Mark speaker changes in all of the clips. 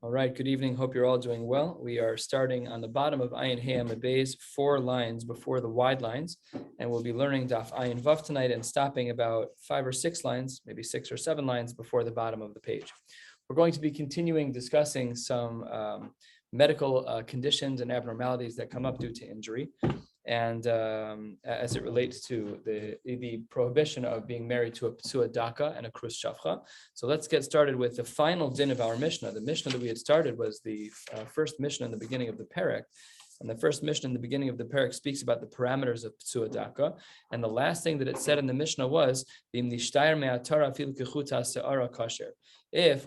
Speaker 1: All right, good evening. Hope you're all doing well. We are starting on the bottom of Ayin Hey Amid 4 lines before the wide lines, and we'll be learning Daf Ayin Vav tonight and stopping about 5 or 6 lines, maybe 6 or 7 lines before the bottom of the page. We're going to be continuing discussing some medical conditions and abnormalities that come up due to injury, and as it relates to the prohibition of being married to a psua daka and a krus shafcha. So let's get started with the final din of our Mishnah. The Mishnah that we had started was the first Mishnah in the beginning of the Perek. And the first Mishnah in the beginning of the Perek speaks about the parameters of psua daka. And the last thing that it said in the Mishnah was, if,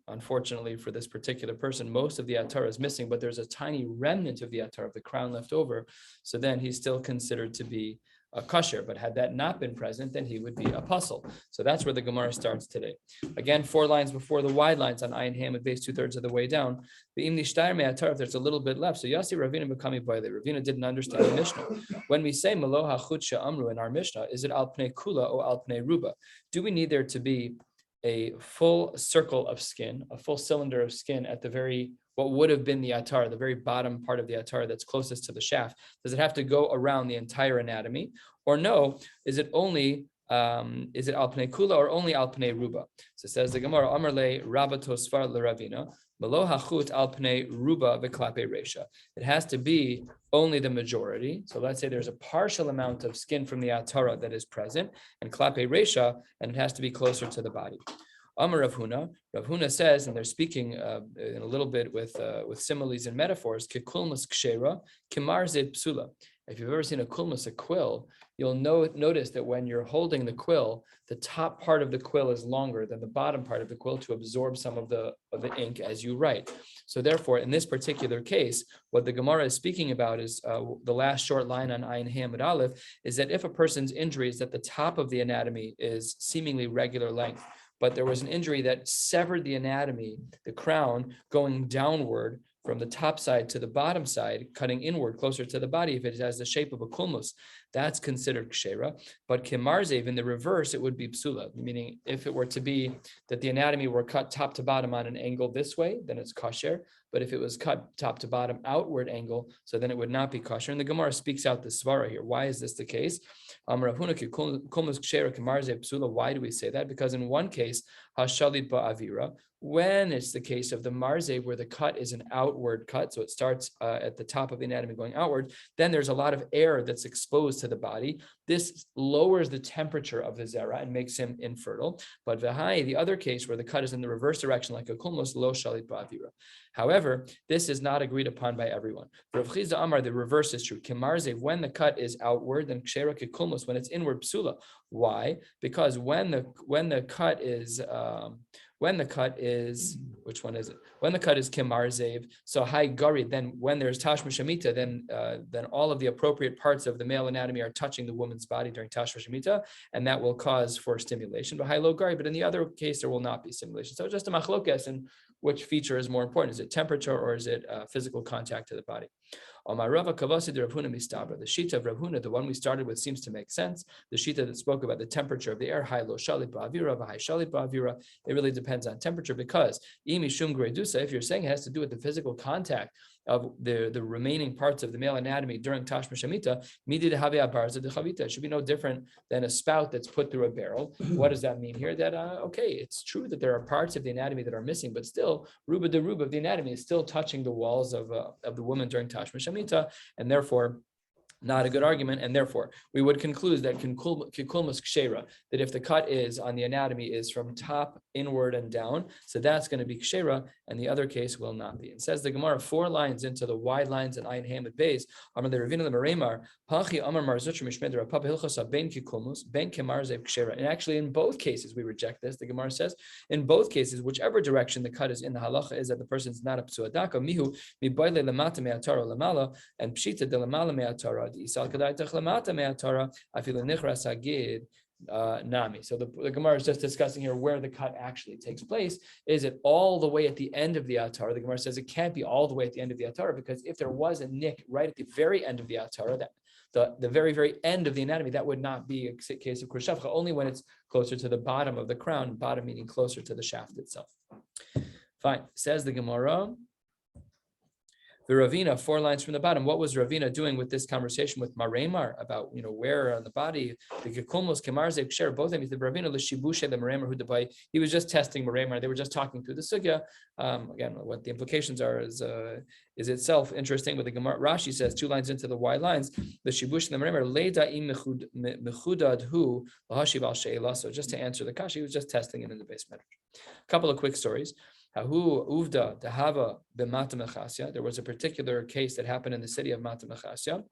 Speaker 1: unfortunately for this particular person, most of the atara is missing, but there's a tiny remnant of the atara, of the crown left over, so then he's still considered to be a kosher. But had that not been present, then he would be a puzzle. So that's where the Gemara starts today. Again, 4 lines before the wide lines on Ayin Ham at base 2/3 of the way down. If there's a little bit left. So Yasi Ravina Bekami Boile. Ravina didn't understand the Mishnah. When we say Maloha Chutsha Amru in our Mishnah, is it Al Pnei Kula or Al Pnei Ruba? Do we need there to be a full circle of skin, a full cylinder of skin at the very, what would have been the atara, the very bottom part of the atara that's closest to the shaft? Does it have to go around the entire anatomy? Or no, is it only, is it al pnei kula or only al pnei ruba? So it says the Gemara, Amar le Rabba Tosfar le Ravina, Malo hachut al pnei ruba v'klape resha. It has to be only the majority. So let's say there's a partial amount of skin from the atara that is present, and klape resha, and it has to be closer to the body. Amar Rav Huna. Rav Huna says, and they're speaking in a little bit with similes and metaphors, kekulmus kshera, kimarzed psula. If you've ever seen a kulmus, a quill, you'll notice that when you're holding the quill, the top part of the quill is longer than the bottom part of the quill to absorb some of the ink as you write. So therefore, in this particular case, what the Gemara is speaking about is the last short line on Ayin Hamid Aleph, is that if a person's injury is that the top of the anatomy is seemingly regular length, but there was an injury that severed the anatomy, the crown, going downward from the top side to the bottom side, cutting inward closer to the body, if it has the shape of a kulmus, that's considered kshera. But kimarzev, in the reverse, it would be psula, meaning if it were to be that the anatomy were cut top to bottom on an angle this way, then it's kosher. But if it was cut top to bottom outward angle, so then it would not be kosher. And the Gemara speaks out the svara here. Why is this the case? Why do we say that? Because in one case, hashalit ba'avira, when it's the case of the marzev where the cut is an outward cut, so it starts at the top of the anatomy going outward, then there's a lot of air that's exposed to the body. This lowers the temperature of the zera and makes him infertile. But the other case where the cut is in the reverse direction, like a kulmos, lo shalit ba'avira. However, this is not agreed upon by everyone. For Rav Chizda Amar, the reverse is true. Kimarzev, when the cut is outward, then kshera kekulmos, when it's inward, psula. Why? Because when the cut is which one is it? When the cut is kimarzev, so hai gari, then when there's tashma shamita, then all of the appropriate parts of the male anatomy are touching the woman's body during tashma shamita, and that will cause for stimulation. But hai lo gari, but in the other case there will not be stimulation. So it's just a machlokes, and which feature is more important? Is it temperature or is it physical contact to the body? The shita of Rav Huna, the one we started with, seems to make sense. The shita that spoke about the temperature of the air, high, low, shalit, ba'avira, high, shalit, ba'avira, it really depends on temperature, because if you're saying it has to do with the physical contact of the remaining parts of the male anatomy during tashma shamita, it should be no different than a spout that's put through a barrel. What does that mean here? That okay, it's true that there are parts of the anatomy that are missing, but still, ruba de ruba of the anatomy is still touching the walls of the woman during tashma shamita, and therefore not a good argument, and therefore we would conclude that kikulmus kshera, that if the cut is on the anatomy is from top inward and down, so that's going to be kshera, and the other case will not be. It says the Gemara 4 lines into the wide lines and Ayin Hamid Beis, Amar the Ravina Lemar Pachi Amar Marzutra Mishmedra Papa Hilchasa Ben Kikulmus Ben Kimarzev Kshera. And actually, in both cases, we reject this. The Gemara says in both cases, whichever direction the cut is in the halacha is that the person's not a psua daka mihu mibayle lamata me'atara lamala and pshita de lamala me'atara. Nami. So the Gemara is just discussing here where the cut actually takes place. Is it all the way at the end of the atara? The Gemara says it can't be all the way at the end of the atara, because if there was a nick right at the very end of the atara, that the very, very end of the anatomy, that would not be a case of krushavcha, only when it's closer to the bottom of the crown, bottom meaning closer to the shaft itself. Fine. Says the Gemara. The Ravina, 4 lines from the bottom. What was Ravina doing with this conversation with Maremar about, where on the body, the Gekulmos, Kemarze, Ksher, both of them, the Ravina, the Shibushe, the Maremar, Hudabai, he was just testing Maremar. They were just talking through the Sugya. Again, what the implications are is itself interesting, but the Gemara, Rashi says 2 lines into the Y lines, the Shibush and the Maremar, Leida im mechudad hu, lahashiv al she'ela. So just to answer the Kashi, he was just testing it in the base matter. A couple of quick stories. There was a particular case that happened in the city of Mata Mechasya,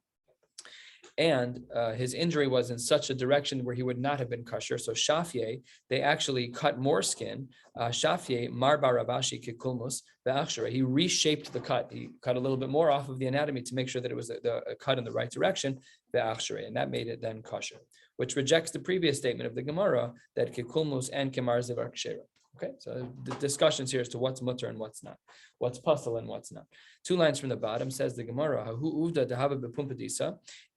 Speaker 1: and his injury was in such a direction where he would not have been kosher. So Shafye, they actually cut more skin. Shafye mar barabashi kikulmus ve'achshere. He reshaped the cut. He cut a little bit more off of the anatomy to make sure that it was a cut in the right direction ve'achshere, and that made it then kosher, which rejects the previous statement of the Gemara that kikulmus and kemar zevar kshera. Okay, so the discussions here as to what's mutter and what's not, what's puzzle and what's not. 2 lines from the bottom says the Gemara,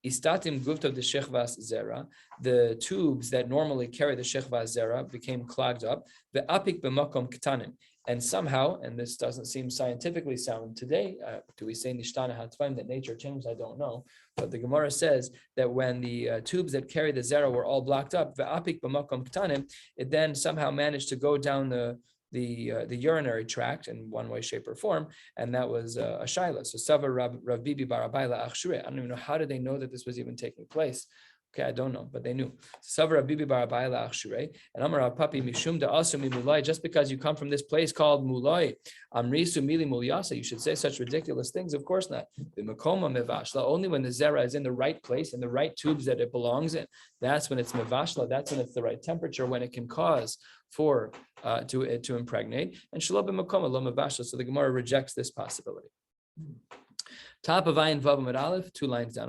Speaker 1: istatim guftav de shechvas zera. The tubes that normally carry the shechvas zera became clogged up. The apik b'makom ktanim. And somehow, and this doesn't seem scientifically sound today, do we say nishtana hatvaim, that nature changed? I don't know. But the Gemara says that when the tubes that carry the zera were all blocked up, ve'apik b'makom ktanim, it then somehow managed to go down the urinary tract in one way, shape, or form, and that was a shaila. So Sava Rav Bibi Barabayla Achshure. I don't even know, how did they know that this was even taking place? Okay, I don't know, but they knew. Savra Bibi Barabayla Achshure and Amar Papi Mishum da Asumi Mulai. Just because you come from this place called Mulai, Amrisu Mili Mulyasa, you should say such ridiculous things. Of course not. The Makoma Mevashla, only when the zera is in the right place, in the right tubes that it belongs in. That's when it's Mevashla. That's when it's the right temperature, when it can cause for to impregnate. And Shalom Makoma Lo Mevashla. So the Gemara rejects this possibility. Top of Ayin Vav Amud Aleph, 2 lines down.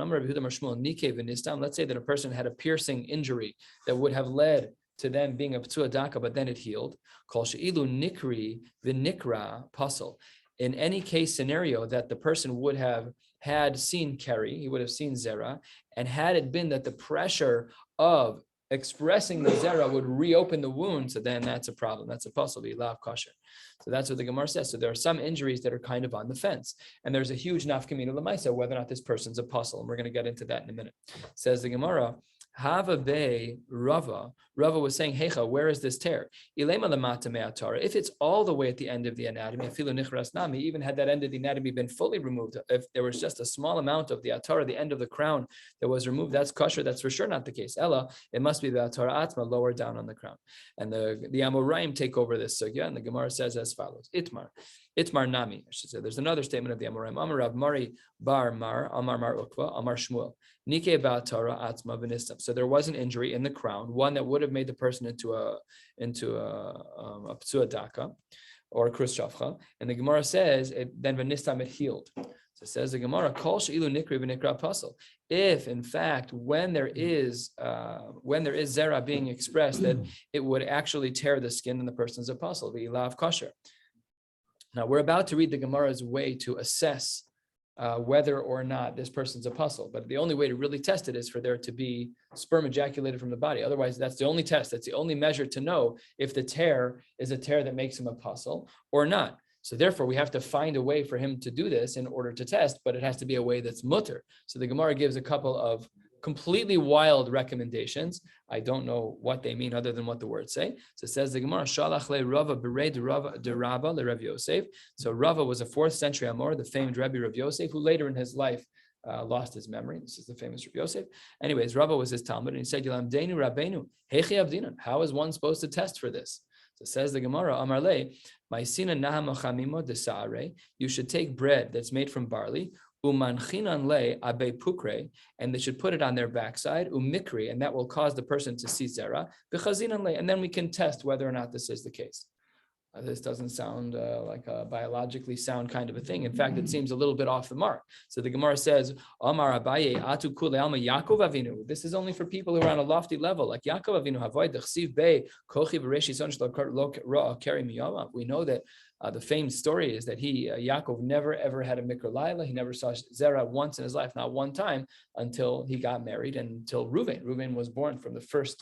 Speaker 1: Let's say that a person had a piercing injury that would have led to them being a p'tua daka, but then it healed. Kol she'ilu nikri v'nikra pasal. In any case scenario that the person would have had seen keri, he would have seen zera, and had it been that the pressure of expressing the zera would reopen the wound, so then that's a problem. That's a pasal, v'lav kosher. So that's what the Gemara says. So there are some injuries that are kind of on the fence, and there's a huge nafkamina l'maisa whether or not this person's a pasal, and we're going to get into that in a minute. Says the Gemara, Hava be Rava. Rava was saying, Hecha, where is this tear? Ilema lamata me'atara. If it's all the way at the end of the anatomy, afilu nichras nami, even had that end of the anatomy been fully removed, if there was just a small amount of the atara, the end of the crown that was removed, that's kosher. That's for sure not the case. Ella, it must be the atara atma lower down on the crown. And the Amoraim take over this sugya, and the Gemara says as follows: Itmar nami, I should say. There's another statement of the Amoraim. Amar Rav Mari bar Mar, Amar Mar Ukva, Amar Shmuel. Nike ba'atara atzma v'nistam. So there was an injury in the crown, one that would have made the person into a p'tua daka or a krus shavcha. And the Gemara says then v'nistam it healed. So it says the Gemara, kol she'ilu nikri v'nikra pasal. If in fact when there is zera being expressed, that it would actually tear the skin and the person's apostle, v'ilav kosher. Now we're about to read the Gemara's way to assess whether or not this person's a puzzle. But the only way to really test it is for there to be sperm ejaculated from the body. Otherwise, that's the only test. That's the only measure to know if the tear is a tear that makes him a puzzle or not. So therefore, we have to find a way for him to do this in order to test, but it has to be a way that's mutter. So the Gemara gives a couple of completely wild recommendations. I don't know what they mean other than what the words say. So it says the Gemara, Shalach le Rava berei de Rabba le Rav Yosef. So Rava was a 4th century Amor, the famed Rabbi Rav Yosef, who later in his life lost his memory. This is the famous Rav Yosef. Anyways, Rava was his Talmud, and he said, Yilam Deinu Rabbeinu, Hechi Avdinan. How is one supposed to test for this? So says the Gemara, Amar le, Ma'isina naha machamimo de sa'are. You should take bread that's made from barley, umanchinan le abe pukre, and they should put it on their backside, umikri, and that will cause the person to see zera, b'chazinan le, and then we can test whether or not this is the case. This doesn't sound like a biologically sound kind of a thing. In fact, it seems a little bit off the mark. So the Gemara says, Amar Abaye atu kule alma Yaakov Avinu. This is only for people who are on a lofty level, like Yaakov Avinu. Havoy dechsiv bei kochi v'reshi son shlo ra'a keri miyama. We know that The famed story is that Yaakov never ever had a mikra laila. He never saw zera once in his life, not one time, until he got married and until Reuven was born from the first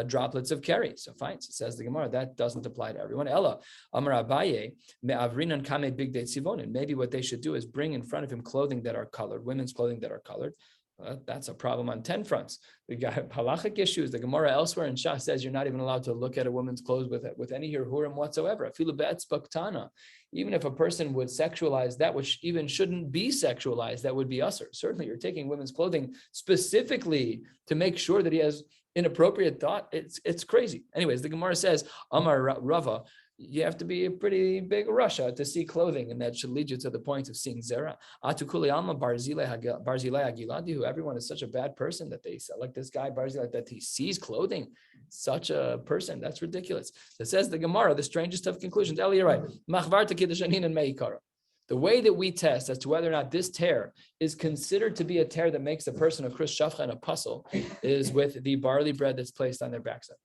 Speaker 1: droplets of Keri. So fine, so says the Gemara, that doesn't apply to everyone. Ella, Amar Abaye, me'avrinan kame big date sivonin. Maybe what they should do is bring in front of him clothing that are colored, women's clothing that are colored. That's a problem on 10 fronts. We got halachic issues. The Gemara elsewhere in Shah says you're not even allowed to look at a woman's clothes with any hirhurim whatsoever. Even if a person would sexualize that which even shouldn't be sexualized, that would be usher. Certainly, you're taking women's clothing specifically to make sure that he has inappropriate thought. It's crazy. Anyways, the Gemara says, Amar Rava, you have to be a pretty big Russia to see clothing, and that should lead you to the point of seeing zera. Atukuli alma Barzilai Agiladi, who everyone is such a bad person that they select this guy Barzilai that he sees clothing. Such a person, that's ridiculous. It says the Gemara, the strangest of conclusions. Eli, you're right. The way that we test as to whether or not this tear is considered to be a tear that makes a person a Chris Shafcha and a puzzle is with the barley bread that's placed on their backside.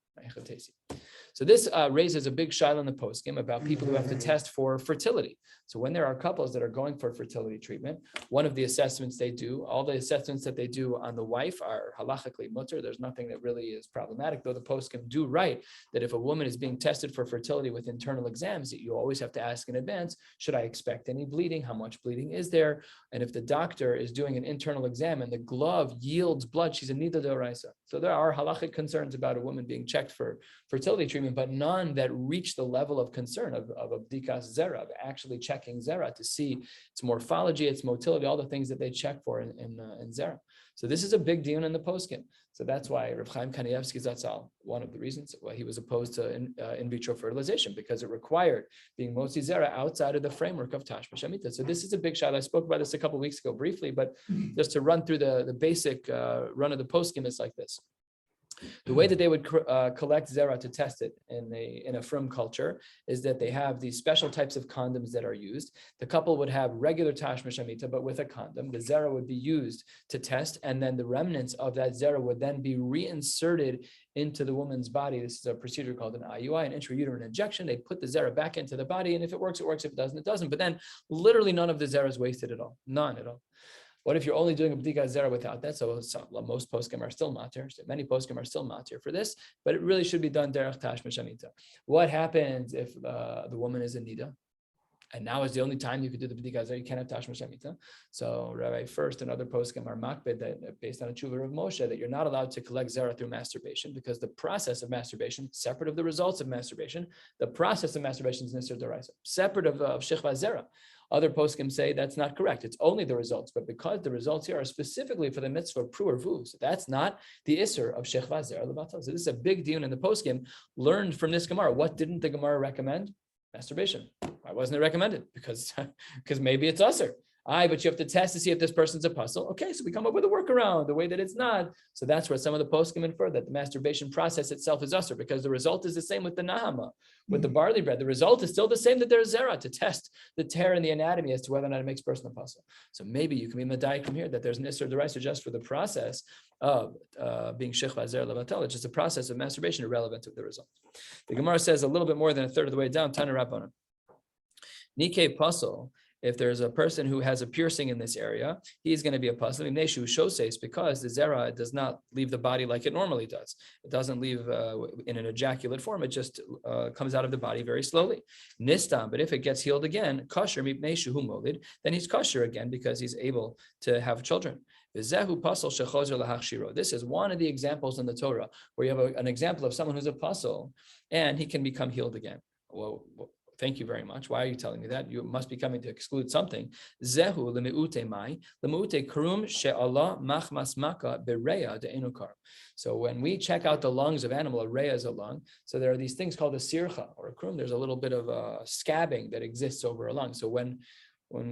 Speaker 1: So this raises a big shaila in the poskim about people who have to test for fertility. So when there are couples that are going for fertility treatment, one of the assessments they do, all the assessments that they do on the wife are halachically mutter. There's nothing that really is problematic, though the poskim do write that if a woman is being tested for fertility with internal exams, you always have to ask in advance, should I expect any bleeding? How much bleeding is there? And if the doctor is doing an internal exam and the glove yields blood, she's a nida d'oraisa. So there are halachic concerns about a woman being checked for fertility treatment, but none that reach the level of concern of a bdikas zera, of actually checking zera to see its morphology, its motility, all the things that they check for in zera. So this is a big deal in the poskim. So that's why Reb Chaim Kanievsky Zatzal, one of the reasons why he was opposed to in vitro fertilization, because it required being motzi zera outside of the framework of Tashma Shemitah. So this is a big shot. I spoke about this a couple of weeks ago briefly, but just to run through the basic run of the poskim is like this. The way that they would collect zera to test it in a frum culture is that they have these special types of condoms that are used. The couple would have regular tashma shamita, but with a condom. The zera would be used to test, and then the remnants of that zera would then be reinserted into the woman's body. This is a procedure called an IUI, an intrauterine injection. They put the zera back into the body, and if it works, it works. If it doesn't, it doesn't. But then literally none of the zera is wasted at all. None at all. What if you're only doing a bdika zera without that? So most poskim are still matir. Many poskim are still matir for this, but it really should be done derech tashma shamita. What happens if the woman is in nida? And now is the only time you could do the bdika zera. You can't have tashma shamita. So Rabbi First and other poskim are makbid that based on a tshuva of Moshe that you're not allowed to collect zera through masturbation, because the process of masturbation, separate of the results of masturbation, the process of masturbation is nisur d'oraisa, separate of shechva zera. Other poskim say that's not correct. It's only the results, but because the results here are specifically for the mitzvah of pru or vu, so that's not the isser of shechva zera lebatal. So this is a big deal in the poskim learned from this Gemara. What didn't the Gemara recommend? Masturbation. Why wasn't it recommended? Because maybe it's usser. But you have to test to see if this person's a puzzle. Okay, so we come up with a workaround, the way that it's not. So that's where some of the poskim infer that the masturbation process itself is usher, because the result is the same with the nahama, with the barley bread. The result is still the same, that there's zera to test the tear in the anatomy as to whether or not it makes a person a puzzle. So maybe you can be medayik from here that there's an isser d'oraisa just for the process of being shechva zera levatel. It's just a process of masturbation irrelevant to the result. The Gemara says a little bit more than a third of the way down, Tana Rabbanan. Nike puzzle. If there's a person who has a piercing in this area, he's going to be a puzzle. Because the zera does not leave the body like it normally does. It doesn't leave in an ejaculate form. It just comes out of the body very slowly. Nistam, but if it gets healed again, kosher then he's kosher again because he's able to have children. This is one of the examples in the Torah where you have an example of someone who's a puzzle and he can become healed again. Well, thank you very much. Why are you telling me that? You must be coming to exclude something. Zehu lemeute mai, lemeute krum she'Allah machmas maka bereya de'enukar. So when we check out the lungs of animal, a reya is a lung. So there are these things called a sircha or a krum. There's a little bit of a scabbing that exists over a lung. So when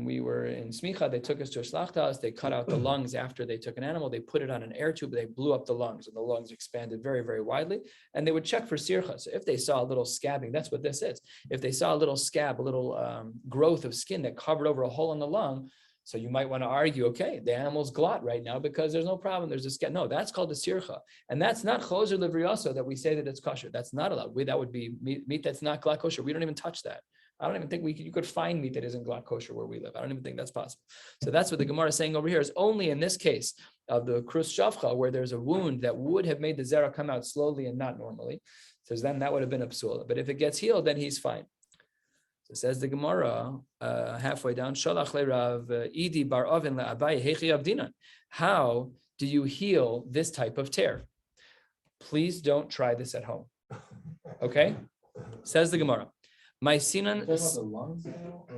Speaker 1: we were in Smicha, they took us to a shlachtas, they cut out the lungs after they took an animal, they put it on an air tube, they blew up the lungs, and the lungs expanded very, very widely, and they would check for sircha. So if they saw a little scabbing, that's what this is. If they saw a little scab, a little growth of skin that covered over a hole in the lung, so you might want to argue, okay, the animal's glot right now because there's no problem, there's a scab. No, that's called a sircha. And that's not choser livrioso that we say that it's kosher. That's not allowed. That would be meat that's not glot kosher. We don't even touch that. I don't even think you could find meat that isn't glatt kosher where we live. I don't even think that's possible. So that's what the Gemara is saying over here, is only in this case of the krus shavcha, where there's a wound that would have made the zera come out slowly and not normally. So then that would have been a psula. But if it gets healed, then he's fine. So says the Gemara, halfway down, Shalach le Rav Idi bar Oven le Abaye hechi avdinan. How do you heal this type of tear? Please don't try this at home. Okay? Says the Gemara. My sinan,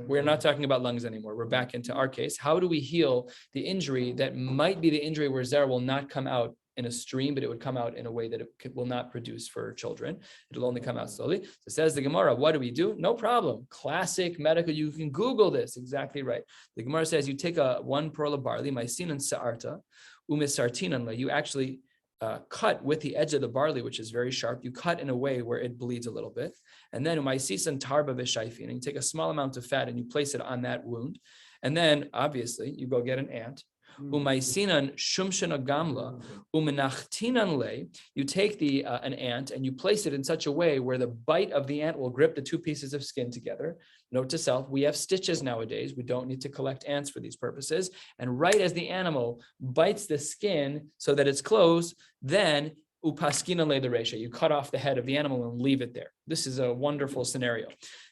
Speaker 1: we're not talking about lungs anymore. We're back into our case. How do we heal the injury that might be the injury where zera will not come out in a stream, but it would come out in a way that it will not produce for children? It'll only come out slowly. So says the Gemara, what do? No problem. Classic medical. You can Google this. Exactly right. The Gemara says you take one pearl of barley, my sinan sa'arta, umisartinan, you actually cut with the edge of the barley, which is very sharp. You cut in a way where it bleeds a little bit. And then umaisisan tarba v'shayfin, and you take a small amount of fat and you place it on that wound. And then obviously you go get an ant. Umaisinan shumshana gamla umenachtinan le. You take an ant and you place it in such a way where the bite of the ant will grip the two pieces of skin together. Note to self, we have stitches nowadays. We don't need to collect ants for these purposes. And right as the animal bites the skin so that it's closed, then upaskina le the resha. You cut off the head of the animal and leave it there. This is a wonderful scenario.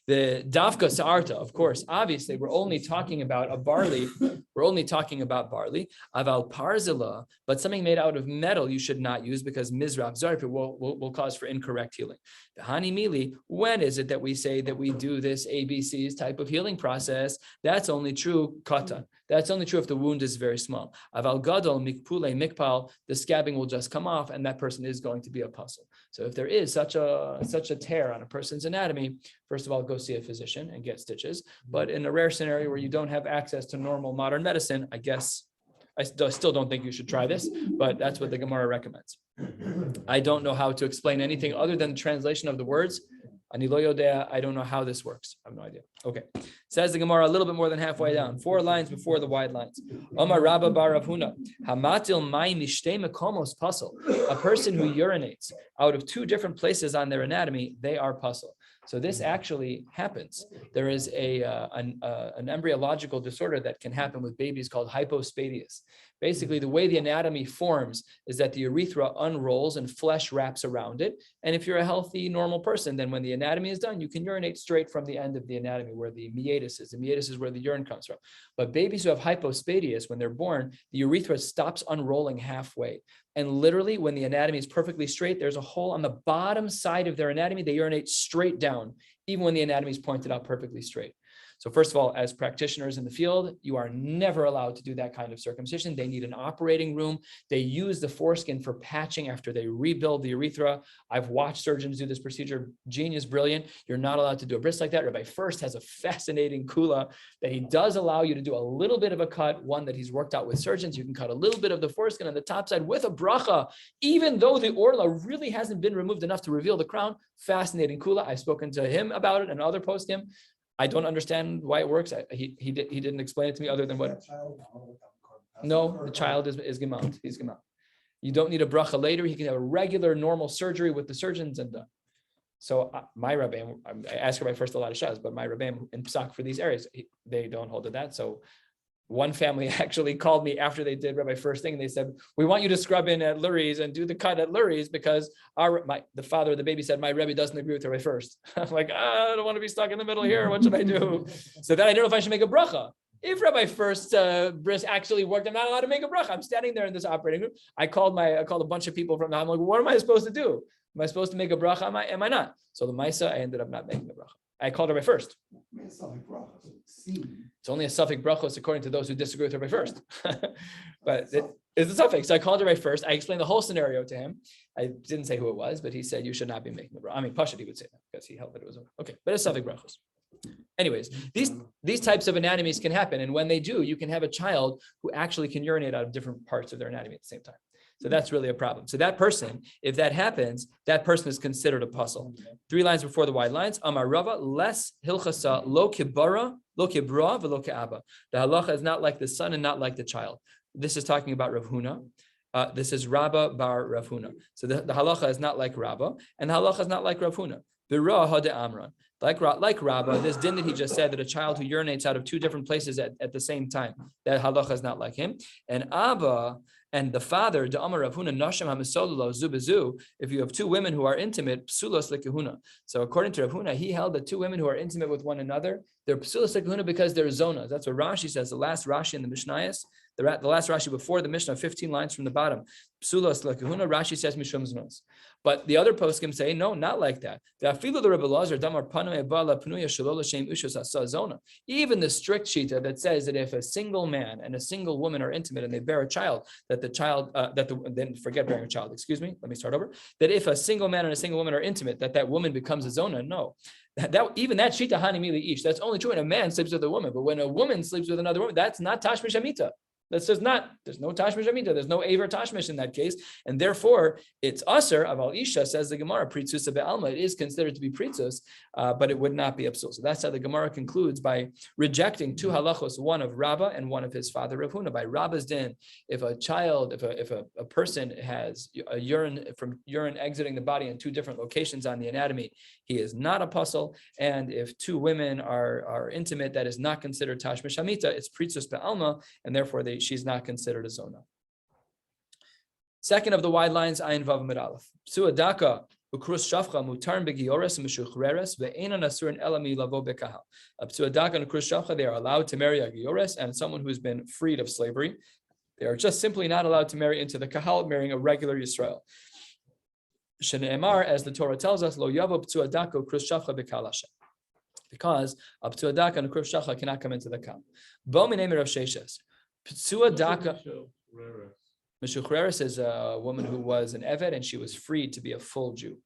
Speaker 1: The dafka sa'arta, of course, obviously, we're only talking about a barley. We're only talking about barley. Aval parzila, but something made out of metal you should not use because mizrach zarp will cause for incorrect healing. The hani mili, when is it that we say that we do this ABCs type of healing process? That's only true katan. That's only true if the wound is very small. Aval gadol mikpule mikpal, the scabbing will just come off, and that person is going to be a puzzle. So if there is such a tear on a person's anatomy, first of all, go see a physician and get stitches. But in a rare scenario where you don't have access to normal modern medicine, I guess I still don't think you should try this, but that's what the Gemara recommends. I don't know how to explain anything other than the translation of the words. Ani lo yodea, I don't know how this works. I have no idea. Okay. Says the Gemara a little bit more than halfway down, 4 lines before the wide lines. Omar Rabba bar Rav Huna, hamatil mai mishtei mekomos pasul. A person who urinates out of 2 different places on their anatomy, they are pasul. So this actually happens. There is an embryological disorder that can happen with babies called hypospadias. Basically, the way the anatomy forms is that the urethra unrolls and flesh wraps around it. And if you're a healthy, normal person, then when the anatomy is done, you can urinate straight from the end of the anatomy where the meatus is. The meatus is where the urine comes from. But babies who have hypospadias, when they're born, the urethra stops unrolling halfway. And literally, when the anatomy is perfectly straight, there's a hole on the bottom side of their anatomy. They urinate straight down, even when the anatomy is pointed out perfectly straight. So first of all, as practitioners in the field, you are never allowed to do that kind of circumcision. They need an operating room. They use the foreskin for patching after they rebuild the urethra. I've watched surgeons do this procedure. Genius, brilliant. You're not allowed to do a bris like that. Rabbi First has a fascinating kula that he does allow you to do a little bit of a cut, one that he's worked out with surgeons. You can cut a little bit of the foreskin on the top side with a bracha, even though the orla really hasn't been removed enough to reveal the crown. Fascinating kula. I've spoken to him about it and other post him. I don't understand why it works. He didn't explain it to me other than what. No, the child is gemalt. He's gemalt. You don't need a bracha later. He can have a regular, normal surgery with the surgeons and done. So my rabbi, I asked Rabbi First a lot of shas, but my rabbi in Psak for these areas, they don't hold to that. So one family actually called me after they did Rabbi First thing, and they said, "We want you to scrub in at Lurie's and do the cut at Lurie's because the father of the baby said my Rebbe doesn't agree with Rabbi First." I'm like, I don't want to be stuck in the middle here. What should I do? So then I don't know if I should make a bracha. If Rabbi First bris actually worked, I'm not allowed to make a bracha. I'm standing there in this operating room. I called a bunch of people from the. I'm like, what am I supposed to do? Am I supposed to make a bracha? Am I not? So the Maisa, I ended up not making the bracha. I called Rabbi First. It's only a suffix brachos according to those who disagree with Rabbi First. But it's a suffix. So I called Rabbi First. I explained the whole scenario to him. I didn't say who it was, but he said you should not be making the bracha. I mean, Pashut, he would say that because he held that it was okay. But it's suffix brachos. Anyways, these types of anatomies can happen. And when they do, you can have a child who actually can urinate out of different parts of their anatomy at the same time. So that's really a problem. So that person, if that happens, that person is considered a puzzle. 3 lines before the wide lines. Amar Rava, less hilchasa lo kibara, lo kibra, velo ke'aba. The halacha is not like the son and not like the child. This is talking about Rav Huna. This is Rabba bar Rav Huna. So the halacha is not like Rabba, and the halacha is not like Rav Huna. Bira hada amran. Like Rabbah, this din that he just said, that a child who urinates out of two different places at the same time, that halacha is not like him. And Abba and the father, the Amar Rav Huna, Nasham HaMisolulo Zubezu, if you have two women who are intimate, psulos lekehuna. So according to Rav Huna, he held that two women who are intimate with one another, they're psulos lekehuna because they're zonas. That's what Rashi says, the last Rashi in the Mishnayos, the last Rashi before the Mishnah, 15 lines from the bottom. Psulos lekehuna, Rashi says mishum zonos. But the other poskim say, no, not like that. Even the strict shita that says that if a single man and a single woman are intimate and they bear a child, that the child, then forget bearing a child, excuse me, let me start over. That if a single man and a single woman are intimate, that woman becomes a zona. No. Even that shita hanimili ish, that's only true when a man sleeps with a woman. But when a woman sleeps with another woman, that's not tashmish amita. That's just not, there's no tashmish amita, there's no aver tashmish in that case, and therefore it's aser aval isha, says the Gemara, pritzusa be'alma, it is considered to be pritzus, but it would not be absul. So that's how the Gemara concludes by rejecting two halachos, one of Rabbah and one of his father Rav Huna. By Rabbah's din, if a child, if a person has a urine exiting the body in two different locations on the anatomy, he is not a puzzle. And if two women are intimate, that is not considered tashmish amita, it's pritzus be'alma, and therefore she's not considered a zona. Second of the wide lines, ayin vav mid aleph. Psuadaka ukrus shafcha mutarn begiores mishuchreres ve'ena nasurin elami lavo bekahal. Psuadaka and ukrus shafcha, they are allowed to marry a giores and someone who's been freed of slavery. They are just simply not allowed to marry into the kahal, marrying a regular Yisrael. Shene'emar, as the Torah tells us, lo yavo psuadaka ukrus shafcha bekalasha. Because a psuadaka and ukrus shafcha cannot come into the kahal. Bo minei Rav Sheshes. Psuadaka Meshuchreres is a woman who was an Eved and she was freed to be a full Jew.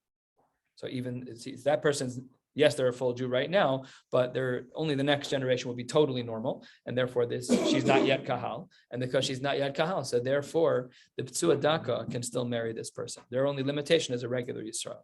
Speaker 1: So even that person's, yes, they're a full Jew right now, but they're only the next generation will be totally normal, and therefore she's not yet kahal, and because she's not yet kahal, so therefore the Psuadaka can still marry this person. Their only limitation is a regular Yisrael.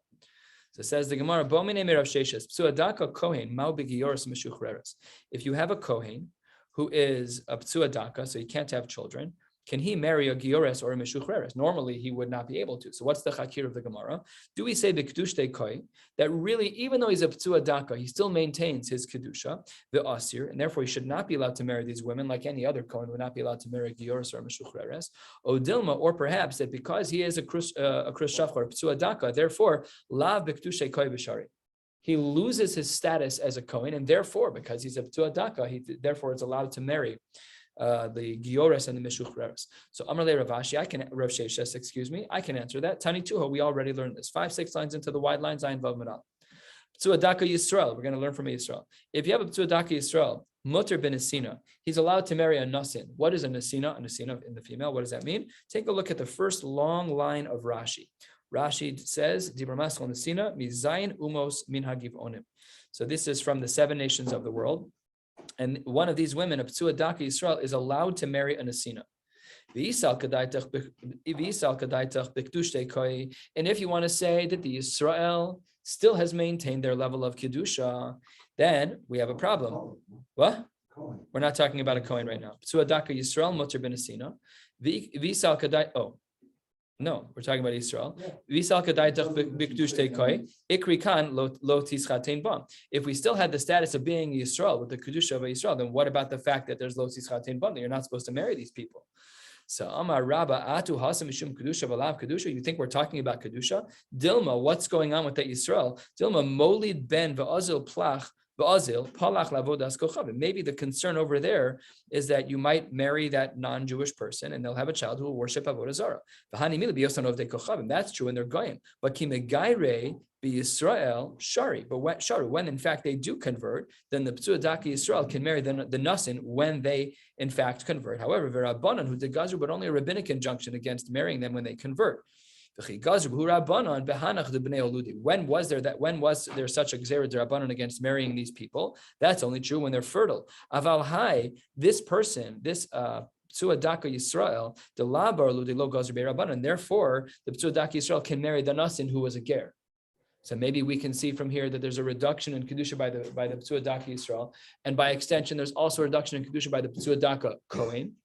Speaker 1: So it says the Gemara, Bo minei Rav Sheshes, Psuadaka kohen mau b'giyoros meshuchreres. If you have a kohen who is a psuadaka, so he can't have children, can he marry a giores or a meshuchreres? Normally, he would not be able to. So what's the chakir of the Gemara? Do we say b'kedushtei koi, that really, even though he's a psuadaka, he still maintains his kedusha, the asir, and therefore he should not be allowed to marry these women like any other kohen would not be allowed to marry a giores or a meshuchreres? O dilma, or perhaps that because he is a krus shafcha or psuadaka, therefore, lav b'kedushtei koi b'shari. He loses his status as a Kohen, and therefore, because he's a Ptuadaka, therefore it's allowed to marry the Giores and the Meshuchreres. So Amar le Ravashi, Rav Sheshes, excuse me, I can answer that. Tani Tuho, we already learned this. 5-6 lines into the wide lines, Ayin Vav Medal. Ptuadaka Yisrael, we're going to learn from a Yisrael. If you have a Ptuadaka Yisrael, Mutter ben Nesina, he's allowed to marry a Nasin. What is a Nesina? A Nesina in the female, what does that mean? Take a look at the first long line of Rashi. Rashi says, Dibramas Nesina, Mizayin Umos Min Hagiv Onim. So this is from the 7 nations of the world. And one of these women, a Psuadaka Yisrael, is allowed to marry a Nesina. And if you want to say that the Yisrael still has maintained their level of Kedusha, then we have a problem. What? We're not talking about a Kohen right now. Psuadaka Yisrael, Mutter ben Nesina. No, we're talking about Israel. If we still had the status of being Yisrael with the Kedusha of Israel, then what about the fact that there's lo tischatein bam, that you're not supposed to marry these people? So Amar Rabba Atu Hasam Mishum Kedusha Valav Kedusha. You think we're talking about Kedusha? Dilma, what's going on with that Yisrael? Dilma Molid Ben Va'azil Plach. Maybe the concern over there is that you might marry that non-Jewish person and they'll have a child who will worship Avodah Zarah. That's true, and they're goyim. But kimegaire Yisrael shari. But when in fact they do convert, then the Psuadaki Yisrael can marry the Nasin when they in fact convert. However, V'Rabbanan who did Gazru, but only a rabbinic injunction against marrying them when they convert. When was there such a gzera d'Rabbanan against marrying these people? That's only true when they're fertile. Aval hai, this person, this Psuadaka Yisrael, the labar lu de lo gazru be'Rabbanan. Therefore, the Psuadaka Yisrael can marry the Nasin who was a ger. So maybe we can see from here that there's a reduction in kedusha by the Psuadaka Yisrael, and by extension, there's also a reduction in kedusha by the Psuadaka Kohen.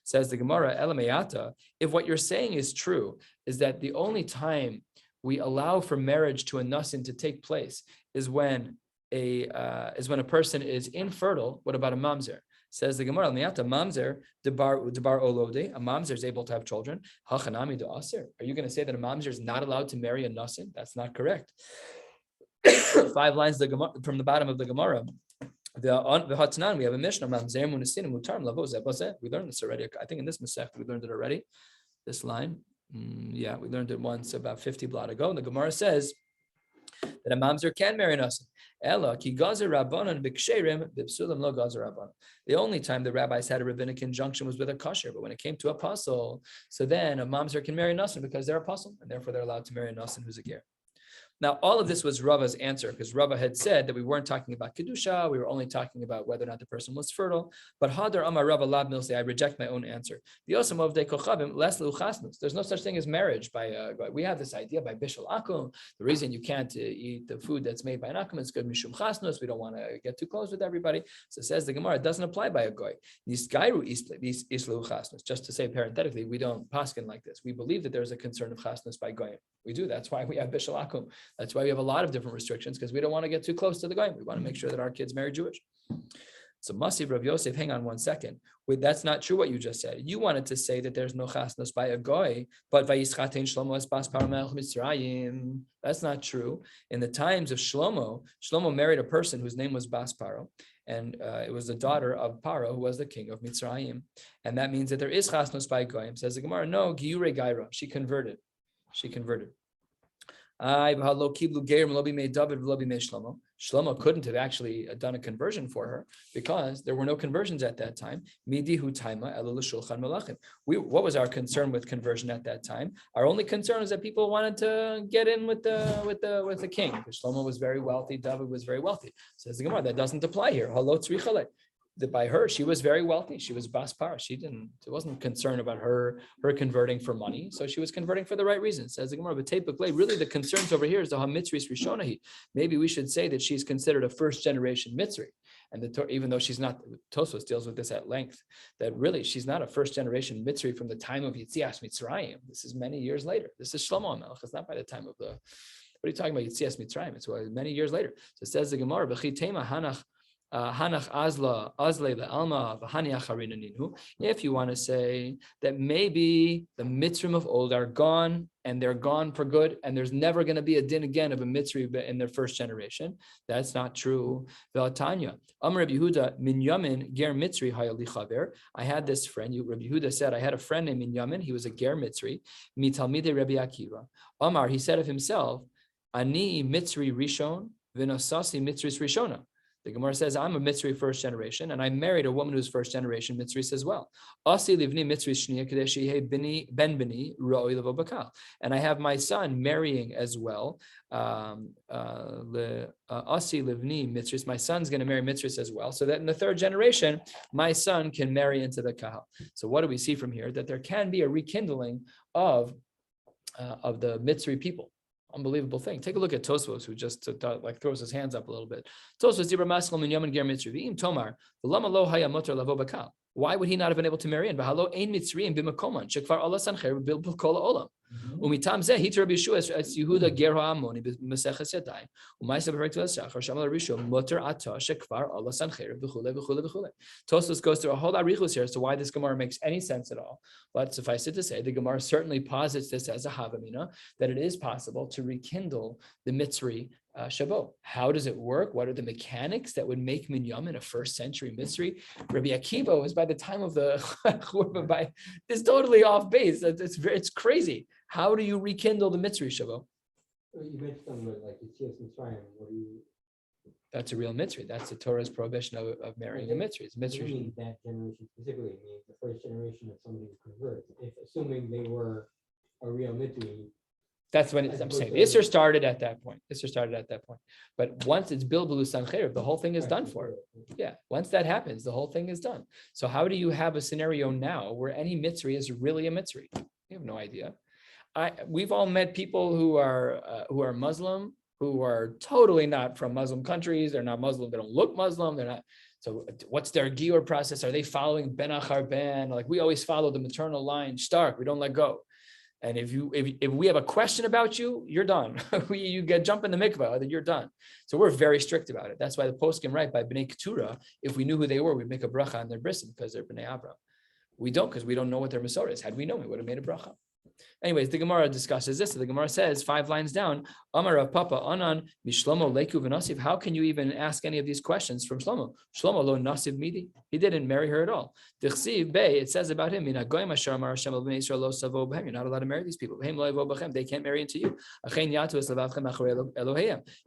Speaker 1: Says the Gemara, Elamayata, if what you're saying is true, is that the only time we allow for marriage to a Nasin to take place is when is when a person is infertile. What about a mamzer? Says the Gemara, Miata mamzer debar olode. A mamzer is able to have children. Hachanami do aser. Are you going to say that a mamzer is not allowed to marry a nasin? That's not correct. 5 lines from the bottom of the Gemara. We have a Mishnah. We learned this already. I think in this Masech we learned it already. This line, we learned it once about 50 blot ago. And the Gemara says that a mamzer can marry an asin. The only time the rabbis had a rabbinic injunction was with a kosher, but when it came to apostle, so then a mamzer can marry an asin because they're apostle, and therefore they're allowed to marry an asin who's a ger. Now, all of this was Rava's answer, because Rava had said that we weren't talking about Kedusha, we were only talking about whether or not the person was fertile. But Hadar Amar Rava Lab Milse, I reject my own answer. The Osam of De Kochavim, Les Luchasnus. There's no such thing as marriage by, we have this idea by Bishul Akum. The reason you can't eat the food that's made by an Akum is good Mishum Chasnus. We don't want to get too close with everybody. So it says the Gemara, it doesn't apply by a Goy. Nisgairu Islu Chasnus. Just to say parenthetically, we don't paskin like this. We believe that there's a concern of Chasnus by Goyim. We do. That's why we have Bishul Akum. That's why we have a lot of different restrictions, because we don't want to get too close to the goyim. We want to make sure that our kids marry Jewish. So Masiv Rav Yosef, hang on one second. That's not true what you just said. You wanted to say that there's no chasnos by a goy, but Vayischatein Shlomo es bas Paro melech Mitzrayim. That's not true. In the times of Shlomo married a person whose name was Bas Paro, and it was the daughter of Paro, who was the king of Mitzrayim. And that means that there is chasnos by goyim. Says the Gemara, no, Giure Gaira. She converted. Shlomo couldn't have actually done a conversion for her because there were no conversions at that time. What was our concern with conversion at that time? Our only concern was that people wanted to get in with the king. Because Shlomo was very wealthy, David was very wealthy. Says the Gemara, that doesn't apply here. That by her, she was very wealthy. She was Baspar. It wasn't concerned about her converting for money. So she was converting for the right reason. Says the Gemara, but really the concerns over here is the Hamitzris Rishonahi. Maybe we should say that she's considered a first generation Mitzri. And even though she's not, Tosfos deals with this at length, that really she's not a first generation Mitzri from the time of Yitzias Mitzrayim. This is many years later. This is Shlomo HaMelech. It's not by the time of what are you talking about? Yitzias Mitzrayim. It's many years later. So it says the Gemara, B'chitema Hanach Azla Alma if you want to say that maybe the mitzrim of old are gone and they're gone for good, and there's never going to be a din again of a mitzri in their first generation, that's not true. Ve'atanya Amar Rabbi Yehuda Minyamin ger mitzri hayali chaver. I had this friend. Rabbi Yehuda said I had a friend named Minyamin. He was a ger mitzri. Mitalmidei Rabbi Akiva. Amar, he said of himself, Ani mitzri rishon v'nosasi mitzris rishona. The Gemara says, I'm a Mitzri first generation, and I married a woman who's first generation Mitzri as well. And I have my son marrying as well. My son's going to marry Mitzris as well, so that in the third generation, my son can marry into the Kahal. So what do we see from here? That there can be a rekindling of the Mitzri people. Unbelievable thing. Take a look at Tosfos, who just throws his hands up a little bit. Tosfos Dibra Maskal Min Yamin Ger Mitzri V'im Tomar V'lama Lo Haya Motor Lavo Bakal. Why would he not have been able to marry in? V'halo Ein Mitzriim B'Makoman Shekvar Allah Sancher B'Bil Kol Olam. Umitam Zeh Hiter Rabbi Yeshua as Yehuda Ger HaAmoni B'Maseches Yadayim U'Maisa B'Perek Shachar Shamal Rabbi Yeshua Motor Ata Shekvar Allah Sancher V'Chule V'Chule V'Chule. Tosfos goes through a whole arichus here as to why this Gemara makes any sense at all. But suffice it to say, the Gemara certainly posits this as a havamina, that it is possible to rekindle the Mitzri Shabbat. How does it work? What are the mechanics that would make Minyamin a first century Mitzri? Rabbi Akiva was by the time of the Churban, it's totally off base. It's crazy. How do you rekindle the Mitzri Shabbat?
Speaker 2: You mentioned something like Yitzias Mitzrayim.
Speaker 1: That's a real Mitzri. That's the Torah's prohibition of marrying a Mitzri. It's Mitzri.
Speaker 2: Mean that generation specifically means the first generation of somebody who converts. If assuming they were a real Mitzri.
Speaker 1: That's when I'm saying the Isser started at that point. But once it's Bilbulu Sancherev, the whole thing is done for it. Yeah. Once that happens, the whole thing is done. So how do you have a scenario now where any Mitzri is really a Mitzri? You have no idea. We've all met people who are Muslim, who are totally not from Muslim countries. They're not Muslim. They don't look Muslim. They're not. So what's their giur process? Are they following ben achar ben? Like we always follow the maternal line stark. We don't let go. And if we have a question about you, you're done. You get jump in the mikvah, then you're done. So we're very strict about it. That's why the poskim write by Bnei Keturah, if we knew who they were, we'd make a bracha on their brissim because they're Bnei Avraham. We don't, because we don't know what their Masorah is. Had we known, we would have made a bracha. Anyways, the Gemara discusses this. So the Gemara says 5 lines down, Amar Rav Papa Anan Mishlomo Leku v'Nasiv. How can you even ask any of these questions from Shlomo? Shlomo lo Nasiv midi. He didn't marry her at all. Dichsiv Bey, it says about him, You're not allowed to marry these people. They can't marry into you.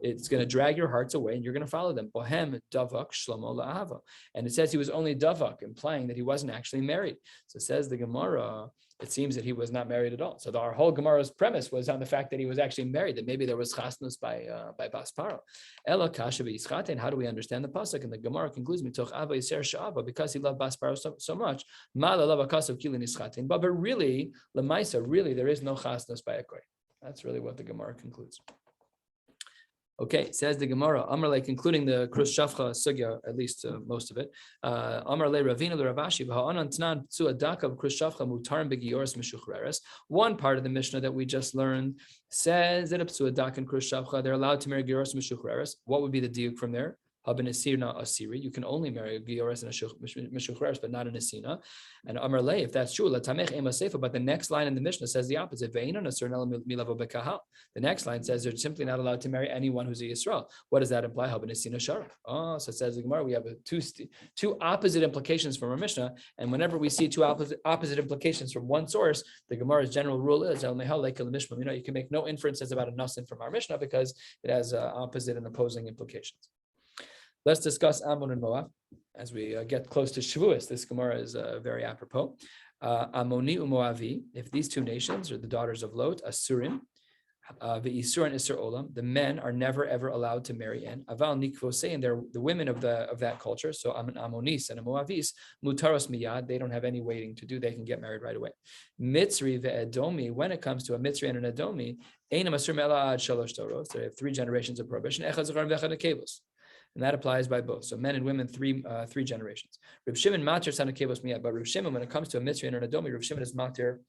Speaker 1: It's going to drag your hearts away, and you're going to follow them. Bohem Davak Shlomo la'ava. And it says he was only Davak, implying that he wasn't actually married. So it says the Gemara, it seems that he was not married at all. So our whole Gemara's premise was on the fact that he was actually married, that maybe there was chasnus by Bas Paro. Ela kasha v'yischate. And how do we understand the pasuk? And the Gemara concludes, mitoch ava yiser sha'ava, because he loved Bas Paro so much. Ma la'lav akasav kilin yischatin. But really, lemaisa, really, there is no chasnus by a kohen. That's really what the Gemara concludes. Okay, says the Gemara, Amarle, concluding the Krus Shavcha Sugya, at least most of it. Amarle Ravina Ravashi, V'ha'anan Tnan Tzuadaka of Krus Shavcha Mutarim Begioris Meshuchreres. One part of the Mishnah that we just learned says that a Tzuadak and Krus Shavcha, they're allowed to marry Gioris Meshuchreres. What would be the diuk from there? Habin Asir, not Asiri. You can only marry a Gioris and a Meshuchreres, but not an Asina. And Amarle, if that's true, Latamech Ema Seifa, but the next line in the Mishnah says the opposite. Ve'enon Asir Nela Milavo Bekahal. The next line says they're simply not allowed to marry anyone who's a Yisrael. What does that imply? Habin Asina Shara. Oh, so it says the Gemara, we have two opposite implications from our Mishnah, and whenever we see two opposite implications from one source, the Gemara's general rule is you can make no inferences about a nasin from our Mishnah because it has opposite and opposing implications. Let's discuss Ammon and Moab as we get close to Shavuos. This Gemara is very apropos. Ammoni uMoavi, if these two nations are the daughters of Lot, Asurim, Ve'isur and Isur Olam, the men are never ever allowed to marry in. Aval Nikvosei, and they're the women of that culture. So Ammonis and Moavis, Mutaros Miyad, they don't have any waiting to do. They can get married right away. Mitzri ve'Edomi, when it comes to a Mitzri and an Edomi, Einam Asur Me'ala Ad Shalosh Toros, they have 3 generations of prohibition. Echad Zachar v'Echad Nekevos. And that applies by both. So men and women, 3 generations. Reb Shimon matir sana kevos miyad, but Reb Shimon, when it comes to a mitzvah and an adomi, Reb Shimon is matir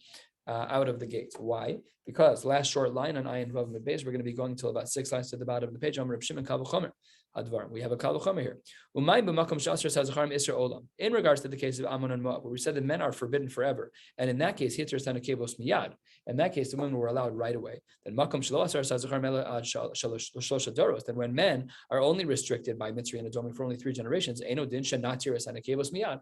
Speaker 1: out of the gate. Why? Because last short line on Ayin Vav Mebez, we're going to be going until about 6 lines to the bottom of the page. Reb Shimon Kal V'chomer Advar. We have a Kal V'chomer here. Umay b'makom shasher sazacharim Isra Olam. In regards to the case of Ammon and Moab, where we said that men are forbidden forever, and in that case, hitzer sana kevos miyad. In that case, the women were allowed right away. Then makom shelo asar sazacharim ela ad shlosha doros. Then when men are only restricted by mitzri and adomi for only 3 generations, eno din shenatir sana kevos miyad.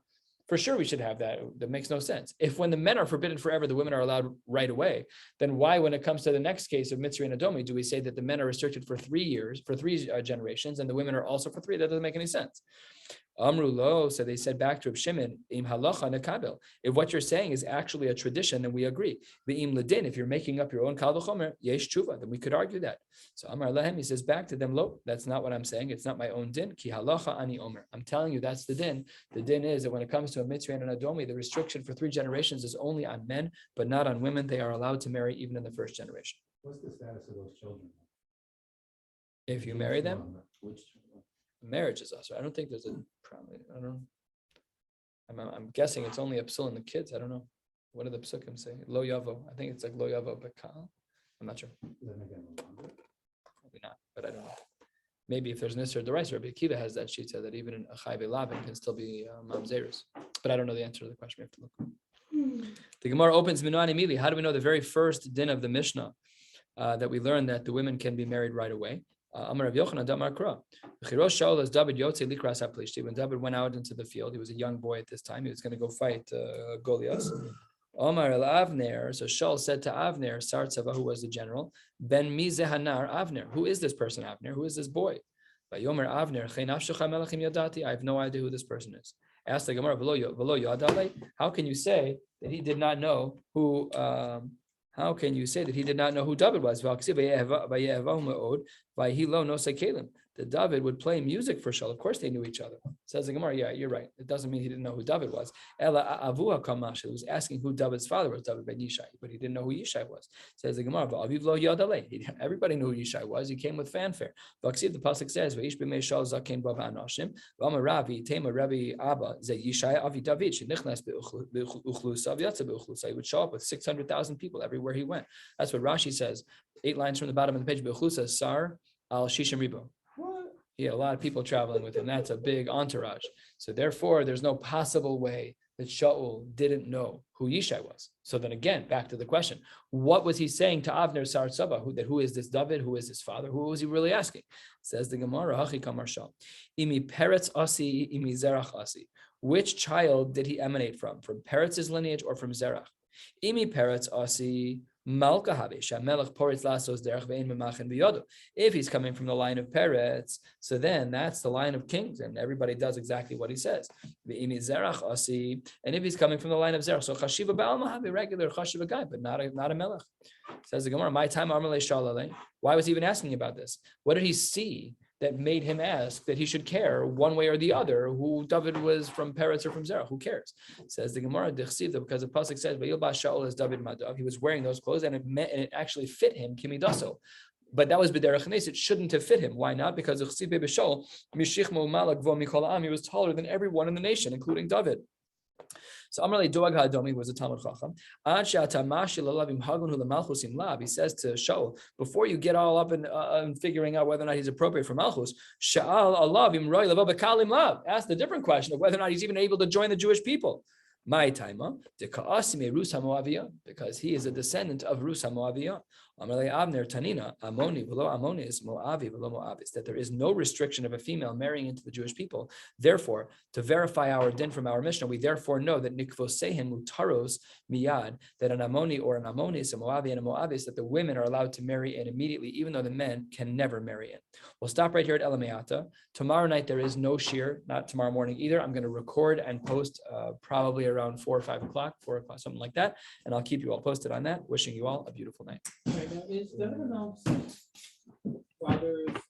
Speaker 1: For sure, we should have that. That makes no sense. If when the men are forbidden forever, the women are allowed right away, then why, when it comes to the next case of Mitzri and Adomi, do we say that the men are restricted for 3 years, for 3 generations, and the women are also for 3? That doesn't make any sense. Amru lo, so they said back to Reb Shimon, im halacha nekabel. If what you're saying is actually a tradition, then we agree. Ve'im ledin, if you're making up your own kal v'chomer, yesh tshuva, then we could argue that. So Amar lehem, he says back to them, lo, that's not what I'm saying. It's not my own din. Ki halacha ani omer. I'm telling you that's the din. The din is that when it comes to a mitzvah and an adomi, the restriction for 3 generations is only on men, but not on women. They are allowed to marry even in the 1st generation.
Speaker 3: What's the status of those children?
Speaker 1: If you marry them, marriage is also. I don't think there's a problem. I don't know. I'm guessing it's only a psul in the kids. I don't know. What do the psukim say? Lo yavo. I think it's like lo yavo bekal. I'm not sure. Maybe not, but I don't know. Maybe if there's an Isser D'Oraisa, Rabbi Akiva has that shita that even in a Chai Lavin can still be mamzerus. But I don't know the answer to the question. We have to look. The Gemara opens Minuan immediately. How do we know the very first din of the Mishnah that we learned that the women can be married right away? Amar Rav Yochanan Damar Kra. When David went out into the field, he was a young boy at this time. He was going to go fight Goliath. Omar el Avner. So Shaul said to Avner, Sar Tzava, who was the general, Ben mi zehanar Avner. Who is this person, Avner? Who is this boy? By Yomer Avner, I have no idea who this person is. Asked the Gemara, how can you say that he did not know who? How can you say that he did not know who David was? The David would play music for Shaul. Of course they knew each other. Says the Gemara, yeah, you're right. It doesn't mean he didn't know who David was. Ela avua kamash. He was asking who David's father was, David ben Yishai, but he didn't know who Yishai was. Says the Gemara, Aviv lo yadale. Everybody knew who Yishai was. He came with fanfare. Vaksiv, the pasuk says, Veish b'mei shal zaken bava anoshim. V'amar Ravi tema Rabbi Abba ze Yishai avi David shenichnas be'uchlusa v'yatza be'uchlusa. He would show up with 600,000 people everywhere he went. That's what Rashi says. 8 lines from the bottom of the page. Be'uchlusa sar al shishim ribo. He had a lot of people traveling with him. That's a big entourage. So therefore, there's no possible way that Shaul didn't know who Yishai was. So then again, back to the question, what was he saying to Avner Sar Tzava? Who is this David? Who is his father? Who was he really asking? Says the Gemara, Hachi Kamar Shal. Imi Peretz Asi, Imi Zerach Asi. Which child did he emanate from? From Peretz's lineage or from Zerach? Imi Peretz Asi. If he's coming from the line of Peretz, so then that's the line of kings, and everybody does exactly what he says. And if he's coming from the line of Zerach, so Chashiva Ba'alma, a regular Chashiva guy, but not a melech. Says the Gemara, my time Amalei Shalale. Why was he even asking about this? What did he see that made him ask that he should care one way or the other who David was from Peretz or from Zerach? Who cares? Says the Gemara, because the pasuk says, Shaul is David Madav. He was wearing those clothes and it actually fit him, Kimidaso. But that was B'derech Nes. It shouldn't have fit him. Why not? Because he was taller than everyone in the nation, including David. So Amarle Doag HaAdomi was a Talmud Chacham. He says to Shaul, before you get all up and figuring out whether or not he's appropriate for Malchus, ask the different question of whether or not he's even able to join the Jewish people. My time, because he is a descendant of Rus HaMoaviyah. Abner Tanina, Amoni, below Amoni is Moavi, below Moavis, that there is no restriction of a female marrying into the Jewish people. Therefore, to verify our din from our Mishnah, we therefore know that Nikvosehem Mutaros Miyad, that an Amoni or an Amonis, a Moavi and a Moavis, that the women are allowed to marry in immediately, even though the men can never marry in. We'll stop right here at Elameata. Tomorrow night there is no shiur, not tomorrow morning either. I'm going to record and post probably around 4 or 5 o'clock, 4 o'clock, something like that, and I'll keep you all posted on that. Wishing you all a beautiful night.
Speaker 4: Right now, is the Yevamos father's